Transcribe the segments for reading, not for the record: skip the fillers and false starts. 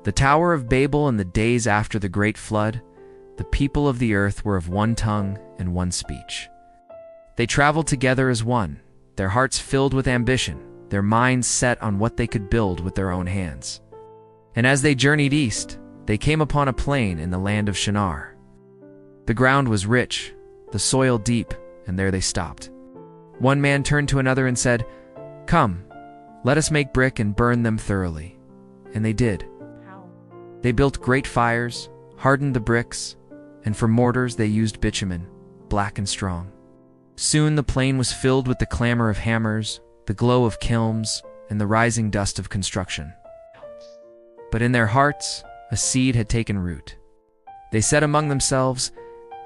The Tower of Babel in the days after the great flood, the people of the earth were of one tongue and one speech. They traveled together as one, their hearts filled with ambition, their minds set on what they could build with their own hands. And as they journeyed east, they came upon a plain in the land of Shinar. The ground was rich, the soil deep, and there they stopped. One man turned to another and said, "Come, let us make brick and burn them thoroughly." And they did. They built great fires, hardened the bricks, and for mortars they used bitumen, black and strong. Soon the plain was filled with the clamor of hammers, the glow of kilns, and the rising dust of construction. But in their hearts, a seed had taken root. They said among themselves,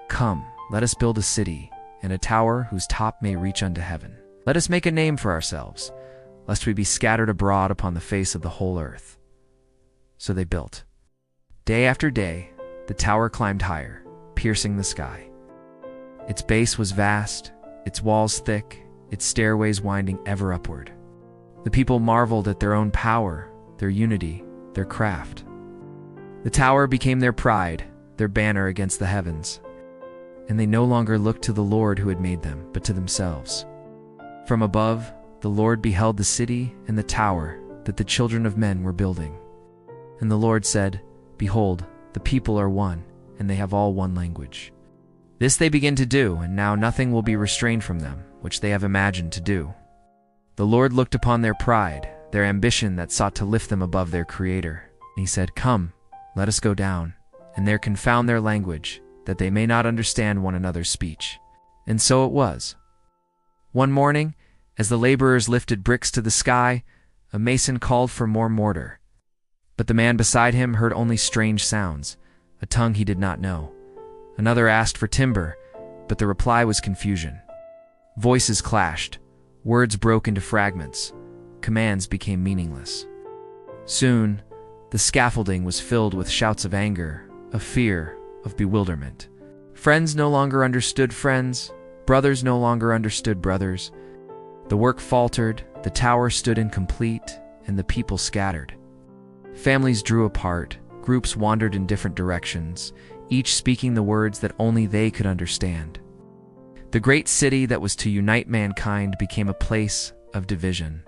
"Come, let us build a city, and a tower whose top may reach unto heaven. Let us make a name for ourselves, lest we be scattered abroad upon the face of the whole earth." So they built. Day after day, the tower climbed higher, piercing the sky. Its base was vast, its walls thick, its stairways winding ever upward. The people marveled at their own power, their unity, their craft. The tower became their pride, their banner against the heavens. And they no longer looked to the Lord who had made them, but to themselves. From above, the Lord beheld the city and the tower that the children of men were building. And the Lord said, "Behold, the people are one, and they have all one language. This they begin to do, and now nothing will be restrained from them, which they have imagined to do." The Lord looked upon their pride, their ambition that sought to lift them above their Creator. And he said, "Come, let us go down, and there confound their language, that they may not understand one another's speech." And so it was. One morning, as the laborers lifted bricks to the sky, a mason called for more mortar. But the man beside him heard only strange sounds, a tongue he did not know. Another asked for timber, but the reply was confusion. Voices clashed, words broke into fragments, commands became meaningless. Soon, the scaffolding was filled with shouts of anger, of fear, of bewilderment. Friends no longer understood friends, brothers no longer understood brothers. The work faltered, the tower stood incomplete, and the people scattered. Families drew apart, groups wandered in different directions, each speaking the words that only they could understand. The great city that was to unite mankind became a place of division.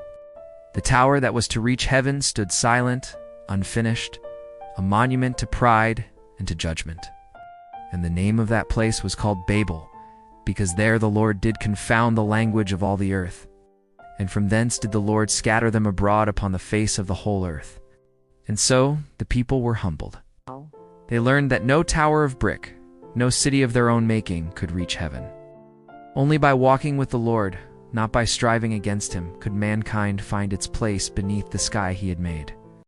The tower that was to reach heaven stood silent, unfinished, a monument to pride and to judgment. And the name of that place was called Babel, because there the Lord did confound the language of all the earth. And from thence did the Lord scatter them abroad upon the face of the whole earth. And so the people were humbled. They learned that no tower of brick, no city of their own making could reach heaven. Only by walking with the Lord, not by striving against him, could mankind find its place beneath the sky he had made.